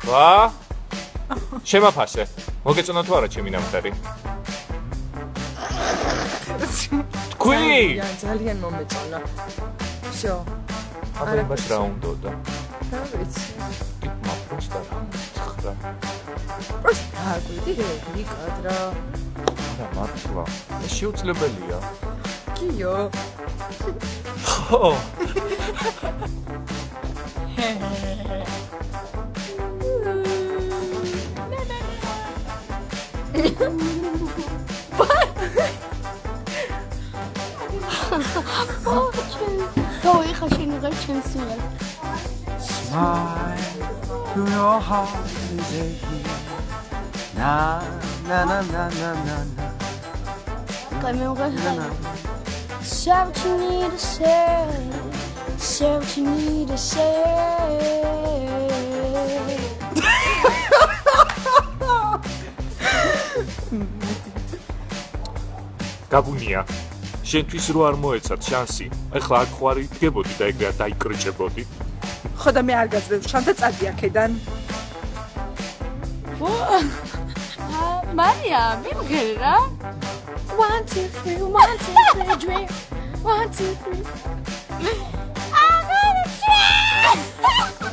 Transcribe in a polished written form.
ვა შემაფასე მოგეწონა თუ არა ჩემი ნამხარი თქვი ძალიან მომეწონა всё აბა იმას რა უნდოდა რა ვიცი მა პროსტა რა ხრა პროსტა აკვიდი რეგი კადრა რა მართლა ეს შეუძლებელია კიო ხო Doe, ga je nog even zien. Smile to your heart is aching. Na na na na na na na. Kan je nog even? Say what you need to say. Say what you need to say. გაგუნია შენთვის რო არ მოეცათ შანსი ეხლა აქ ხوارი დგებოდი და ეგრე დაიკრიჭებოდი ხო და მე არ გაძლევ შანთა წადი აქედან მარია მივღერე რა 1 2 3 1 2 3 dream 1 2 3 I gotta try